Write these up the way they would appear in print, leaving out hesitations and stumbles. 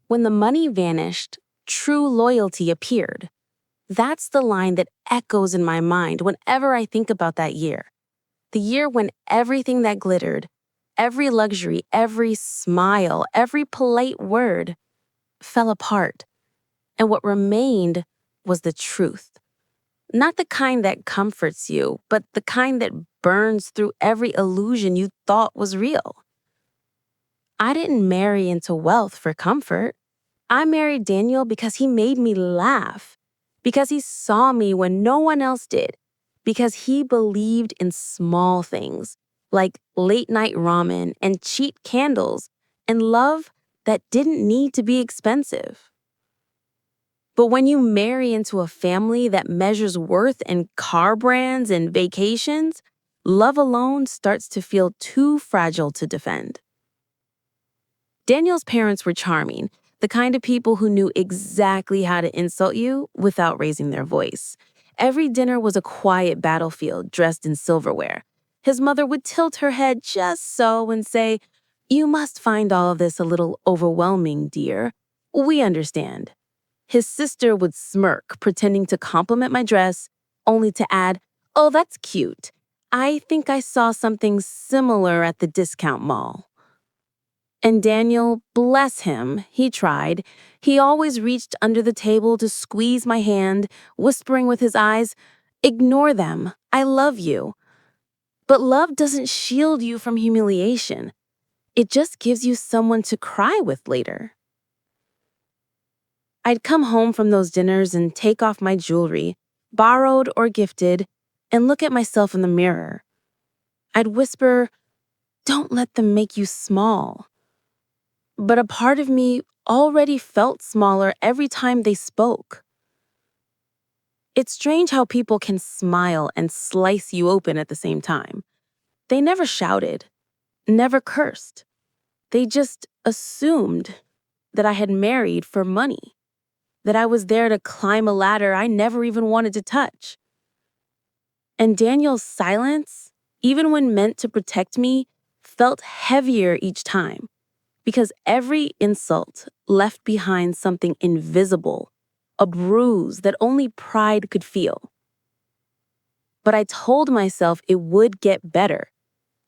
When the money vanished, true loyalty appeared. That's the line that echoes in my mind whenever I think about that year. The year when everything that glittered, every luxury, every smile, every polite word fell apart. And what remained was the truth. Not the kind that comforts you, but the kind that burns through every illusion you thought was real. I didn't marry into wealth for comfort. I married Daniel because he made me laugh, because he saw me when no one else did, because he believed in small things like late night ramen and cheap candles and love that didn't need to be expensive. But when you marry into a family that measures worth in car brands and vacations, love alone starts to feel too fragile to defend. Daniel's parents were charming, the kind of people who knew exactly how to insult you without raising their voice. Every dinner was a quiet battlefield dressed in silverware. His mother would tilt her head just so and say, "You must find all of this a little overwhelming, dear. We understand." His sister would smirk, pretending to compliment my dress, only to add, "Oh, that's cute. I think I saw something similar at the discount mall." And Daniel, bless him, he tried. He always reached under the table to squeeze my hand, whispering with his eyes, "Ignore them. I love you." But love doesn't shield you from humiliation. It just gives you someone to cry with later. I'd come home from those dinners and take off my jewelry, borrowed or gifted, and look at myself in the mirror. I'd whisper, "Don't let them make you small." But a part of me already felt smaller every time they spoke. It's strange how people can smile and slice you open at the same time. They never shouted, never cursed. They just assumed that I had married for money, that I was there to climb a ladder I never even wanted to touch. And Daniel's silence, even when meant to protect me, felt heavier each time, because every insult left behind something invisible, a bruise that only pride could feel. But I told myself it would get better,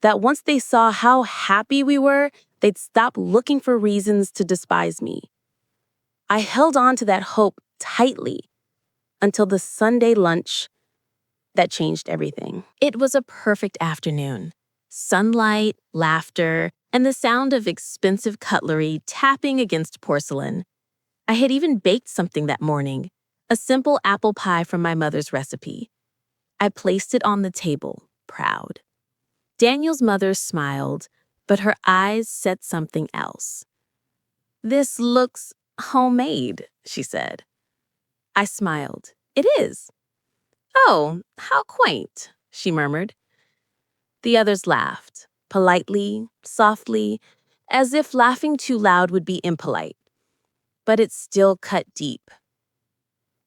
that once they saw how happy we were, they'd stop looking for reasons to despise me. I held on to that hope tightly until the Sunday lunch that changed everything. It was a perfect afternoon. Sunlight, laughter, and the sound of expensive cutlery tapping against porcelain. I had even baked something that morning, a simple apple pie from my mother's recipe. I placed it on the table, proud. Daniel's mother smiled, but her eyes said something else. "This looks homemade," she said. I smiled. "It is." "Oh, how quaint," she murmured. The others laughed, politely, softly, as if laughing too loud would be impolite. But it still cut deep.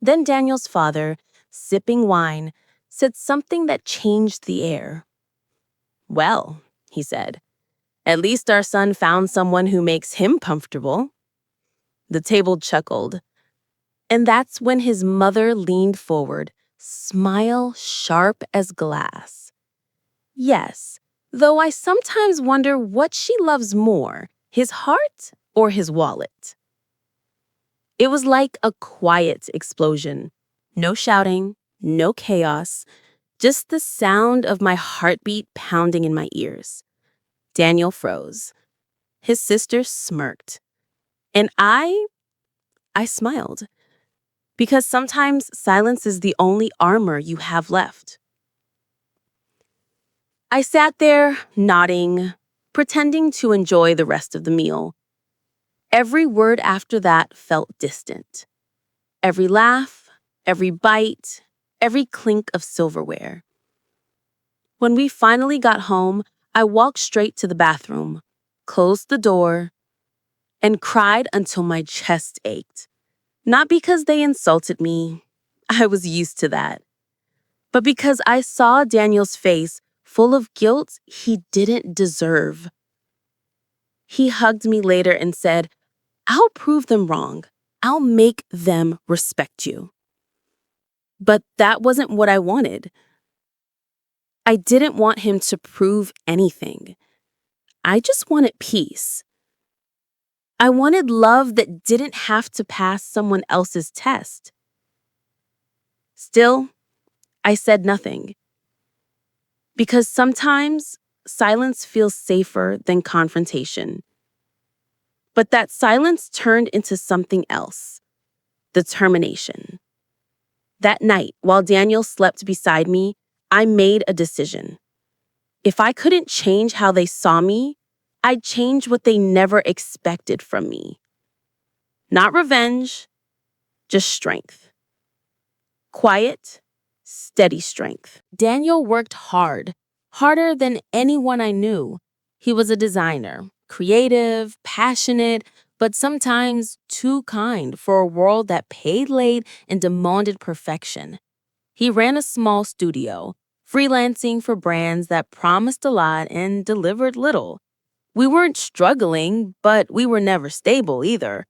Then Daniel's father, sipping wine, said something that changed the air. "Well," he said, "at least our son found someone who makes him comfortable." The table chuckled. And that's when his mother leaned forward, smile sharp as glass. "Yes, though I sometimes wonder what she loves more, his heart or his wallet." It was like a quiet explosion. No shouting, no chaos, just the sound of my heartbeat pounding in my ears. Daniel froze. His sister smirked. And I smiled. Because sometimes silence is the only armor you have left. I sat there, nodding, pretending to enjoy the rest of the meal. Every word after that felt distant. Every laugh, every bite, every clink of silverware. When we finally got home, I walked straight to the bathroom, closed the door, and cried until my chest ached. Not because they insulted me, I was used to that, but because I saw Daniel's face full of guilt he didn't deserve. He hugged me later and said, I'll prove them wrong. I'll make them respect you. But that wasn't what I wanted. I didn't want him to prove anything. I just wanted peace. I wanted love that didn't have to pass someone else's test. Still, I said nothing. Because sometimes silence feels safer than confrontation. But that silence turned into something else: determination. That night, while Daniel slept beside me, I made a decision. If I couldn't change how they saw me, I'd change what they never expected from me. Not revenge, just strength. Quiet, steady strength. Daniel worked hard, harder than anyone I knew. He was a designer, creative, passionate, but sometimes too kind for a world that paid late and demanded perfection. He ran a small studio, freelancing for brands that promised a lot and delivered little. We weren't struggling, but we were never stable either.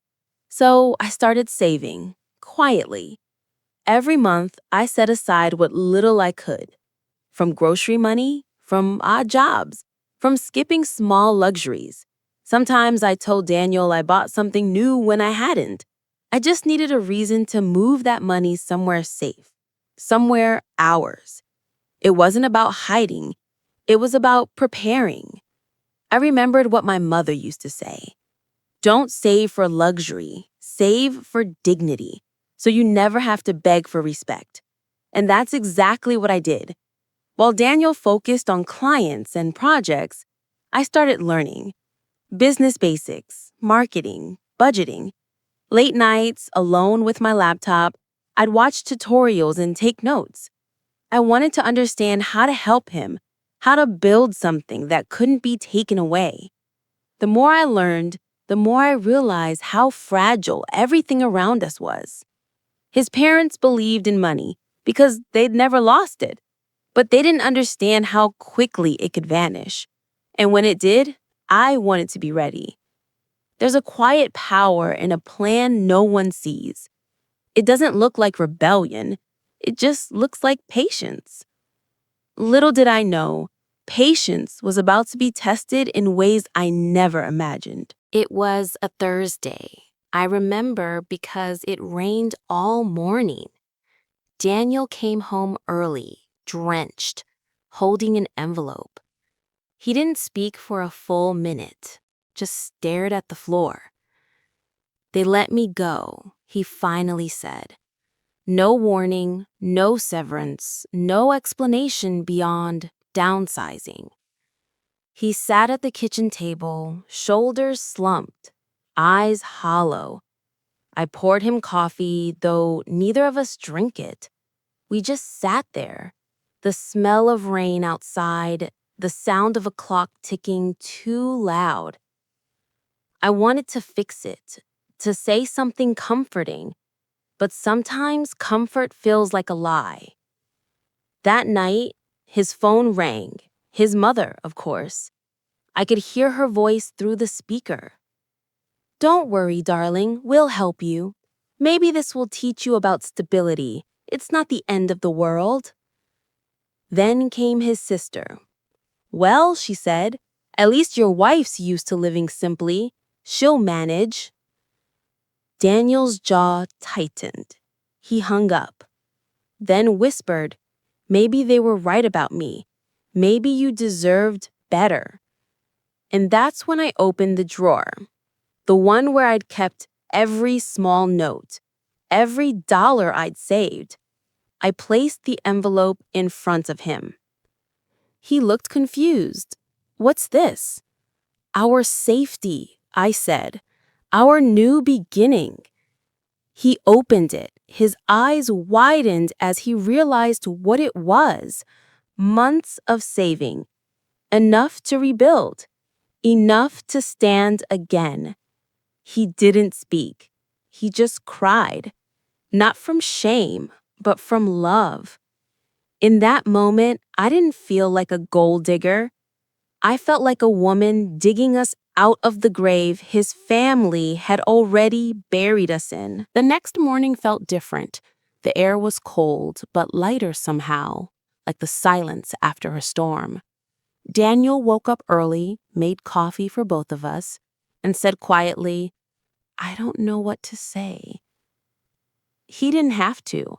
So I started saving, quietly. Every month, I set aside what little I could. From grocery money, from odd jobs, from skipping small luxuries. Sometimes I told Daniel I bought something new when I hadn't. I just needed a reason to move that money somewhere safe, somewhere ours. It wasn't about hiding, it was about preparing. I remembered what my mother used to say: don't save for luxury, save for dignity, so you never have to beg for respect. And that's exactly what I did. While Daniel focused on clients and projects, I started learning business basics, marketing, budgeting. Late nights, alone with my laptop, I'd watch tutorials and take notes. I wanted to understand how to help him, how to build something that couldn't be taken away. The more I learned, the more I realized how fragile everything around us was. His parents believed in money because they'd never lost it, but they didn't understand how quickly it could vanish. And when it did, I wanted to be ready. There's a quiet power in a plan no one sees. It doesn't look like rebellion, it just looks like patience. Little did I know, patience was about to be tested in ways I never imagined. It was a Thursday. I remember because it rained all morning. Daniel came home early, drenched, holding an envelope. He didn't speak for a full minute, just stared at the floor. "They let me go," he finally said. No warning, no severance, no explanation beyond downsizing. He sat at the kitchen table, shoulders slumped, eyes hollow. I poured him coffee, though neither of us drank it. We just sat there. The smell of rain outside, the sound of a clock ticking too loud. I wanted to fix it, to say something comforting, but sometimes comfort feels like a lie. That night, his phone rang. His mother, of course. I could hear her voice through the speaker. "Don't worry, darling, we'll help you. Maybe this will teach you about stability. It's not the end of the world." Then came his sister. "Well," she said, "at least your wife's used to living simply. She'll manage." Daniel's jaw tightened. He hung up, then whispered, "Maybe they were right about me. Maybe you deserved better." And that's when I opened the drawer, the one where I'd kept every small note, every dollar I'd saved. I placed the envelope in front of him. He looked confused. "What's this?" "Our safety," I said. "Our new beginning." He opened it. His eyes widened as he realized what it was. Months of saving. Enough to rebuild. Enough to stand again. He didn't speak. He just cried. Not from shame, but from love. In that moment, I didn't feel like a gold digger. I felt like a woman digging us out of the grave his family had already buried us in. The next morning felt different. The air was cold, but lighter somehow, like the silence after a storm. Daniel woke up early, made coffee for both of us, and said quietly, "I don't know what to say." He didn't have to.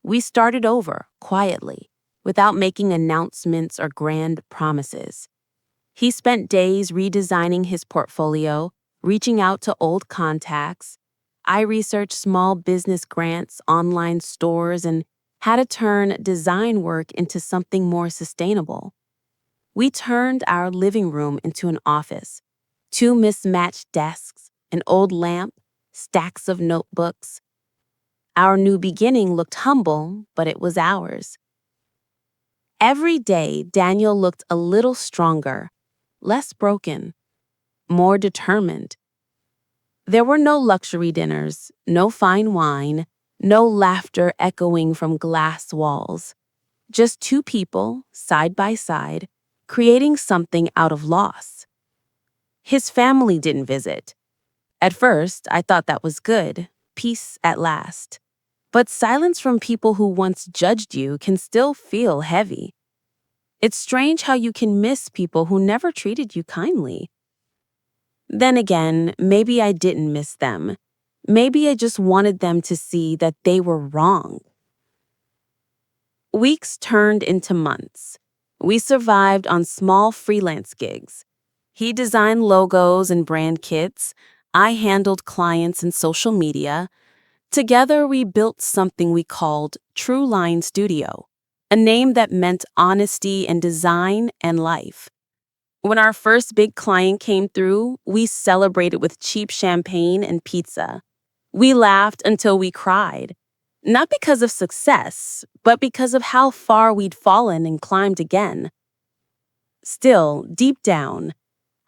We started over, quietly, without making announcements or grand promises. He spent days redesigning his portfolio, reaching out to old contacts. I researched small business grants, online stores, and how to turn design work into something more sustainable. We turned our living room into an office. Two mismatched desks, an old lamp, stacks of notebooks. Our new beginning looked humble, but it was ours. Every day, Daniel looked a little stronger, less broken, more determined. There were no luxury dinners, no fine wine, no laughter echoing from glass walls. Just two people, side by side, creating something out of loss. His family didn't visit. At first, I thought that was good, peace at last. But silence from people who once judged you can still feel heavy. It's strange how you can miss people who never treated you kindly. Then again, maybe I didn't miss them. Maybe I just wanted them to see that they were wrong. Weeks turned into months. We survived on small freelance gigs. He designed logos and brand kits. I handled clients and social media. Together, we built something we called True Line Studio, a name that meant honesty in design and life. When our first big client came through, we celebrated with cheap champagne and pizza. We laughed until we cried, not because of success, but because of how far we'd fallen and climbed again. Still, deep down,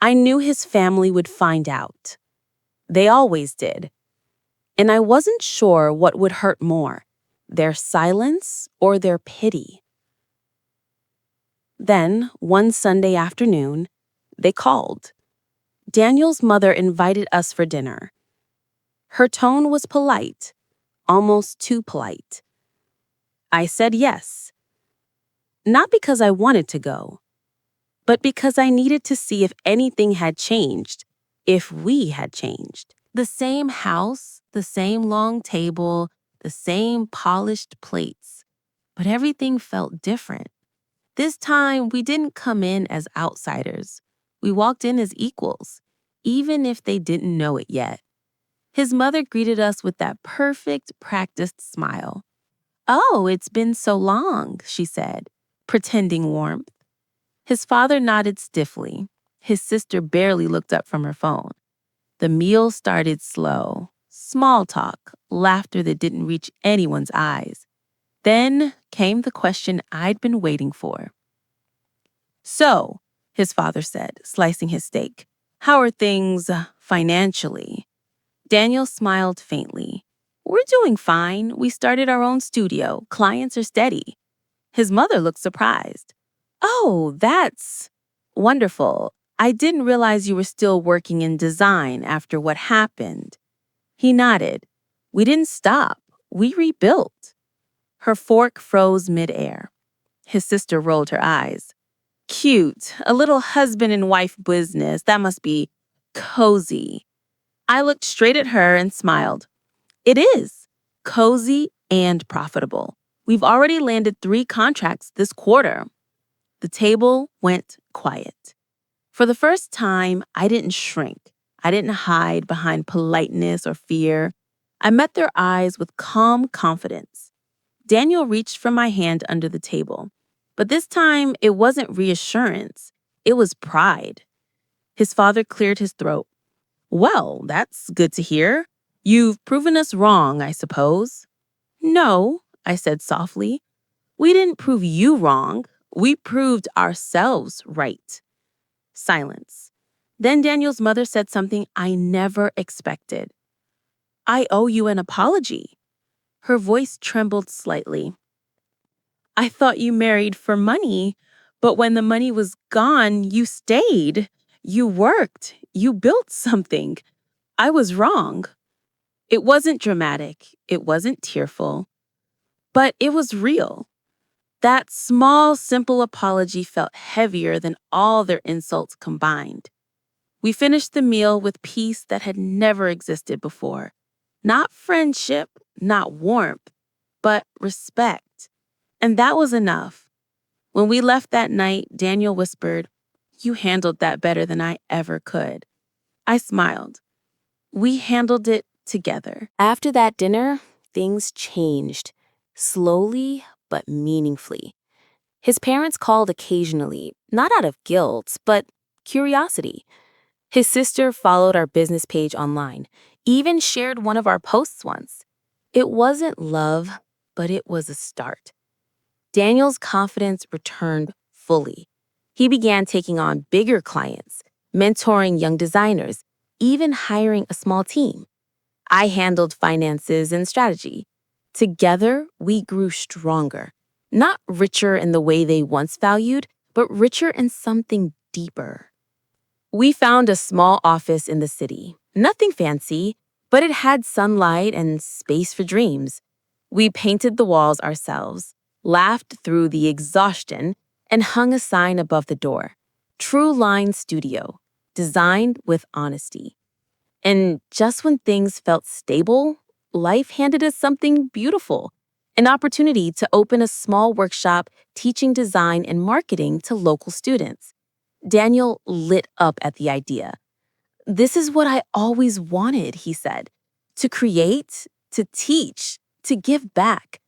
I knew his family would find out. They always did. And I wasn't sure what would hurt more, their silence or their pity. Then, one Sunday afternoon, they called. Daniel's mother invited us for dinner. Her tone was polite, almost too polite. I said yes, not because I wanted to go, but because I needed to see if anything had changed, if we had changed. The same house, the same long table, the same polished plates, but everything felt different. This time, we didn't come in as outsiders. We walked in as equals, even if they didn't know it yet. His mother greeted us with that perfect, practiced smile. "Oh, it's been so long," she said, pretending warmth. His father nodded stiffly. His sister barely looked up from her phone. The meal started slow. Small talk, laughter that didn't reach anyone's eyes. Then came the question I'd been waiting for. "So," his father said, slicing his steak, "how are things financially?" Daniel smiled faintly. "We're doing fine. We started our own studio. Clients are steady." His mother looked surprised. "Oh, that's wonderful. I didn't realize you were still working in design after what happened." He nodded. "We didn't stop. We rebuilt." Her fork froze midair. His sister rolled her eyes. "Cute. A little husband and wife business. That must be cozy." I looked straight at her and smiled. "It is. Cozy and profitable. We've already landed 3 contracts this quarter." The table went quiet. For the first time, I didn't shrink. I didn't hide behind politeness or fear. I met their eyes with calm confidence. Daniel reached for my hand under the table. But this time, it wasn't reassurance. It was pride. His father cleared his throat. "Well, that's good to hear. You've proven us wrong, I suppose." "No," I said softly. "We didn't prove you wrong. We proved ourselves right." Silence. Then Daniel's mother said something I never expected. "I owe you an apology." Her voice trembled slightly. "I thought you married for money, But when the money was gone, you stayed. You worked. You built something. I was wrong. It wasn't dramatic. It wasn't tearful. But it was real. That small, simple apology felt heavier than all their insults combined. We finished the meal with peace that had never existed before. Not friendship, not warmth, but respect. And that was enough. When we left that night, Daniel whispered, "You handled that better than I ever could." I smiled. We handled it together. After that dinner, things changed, slowly but meaningfully. His parents called occasionally, not out of guilt, but curiosity. His sister followed our business page online, even shared one of our posts once. It wasn't love, but it was a start. Daniel's confidence returned fully. He began taking on bigger clients, mentoring young designers, even hiring a small team. I handled finances and strategy. Together, we grew stronger, not richer in the way they once valued, but richer in something deeper. We found a small office in the city. Nothing fancy, but it had sunlight and space for dreams. We painted the walls ourselves, laughed through the exhaustion, and hung a sign above the door. True Line Studio, designed with honesty. And just when things felt stable, life handed us something beautiful, an opportunity to open a small workshop teaching design and marketing to local students. Daniel lit up at the idea. "This is what I always wanted," he said. "To create, to teach, to give back."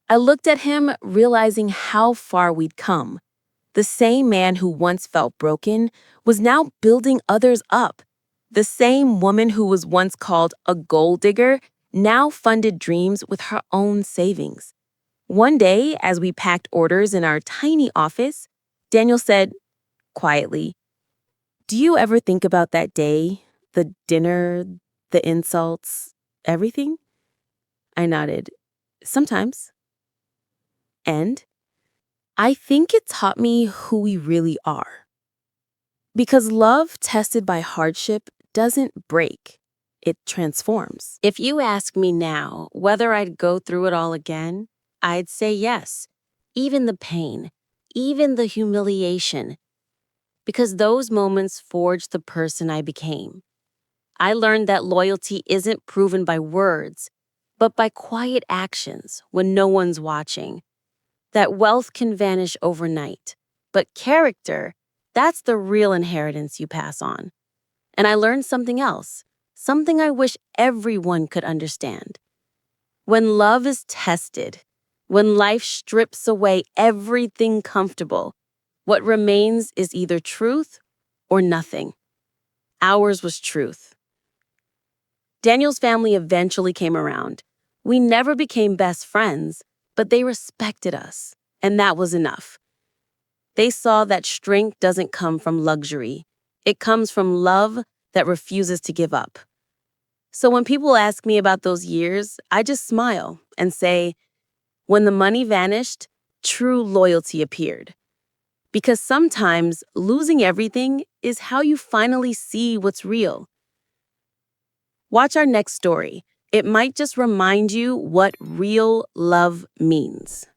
I looked at him, realizing how far we'd come. The same man who once felt broken was now building others up. The same woman who was once called a gold digger now funded dreams with her own savings. One day, as we packed orders in our tiny office, Daniel said, quietly, "Do you ever think about that day? The dinner, the insults, everything?" I nodded. "Sometimes." And I think it taught me who we really are. Because love tested by hardship doesn't break, it transforms. If you ask me now whether I'd go through it all again, I'd say yes. Even the pain, even the humiliation. Because those moments forged the person I became. I learned that loyalty isn't proven by words, but by quiet actions when no one's watching. That wealth can vanish overnight, but character, that's the real inheritance you pass on. And I learned something else, something I wish everyone could understand. When love is tested, when life strips away everything comfortable, what remains is either truth or nothing. Ours was truth. Daniel's family eventually came around. We never became best friends, but they respected us, and that was enough. They saw that strength doesn't come from luxury. It comes from love that refuses to give up. So when people ask me about those years, I just smile and say, when the money vanished, true loyalty appeared. Because sometimes losing everything is how you finally see what's real. Watch our next story. It might just remind you what real love means.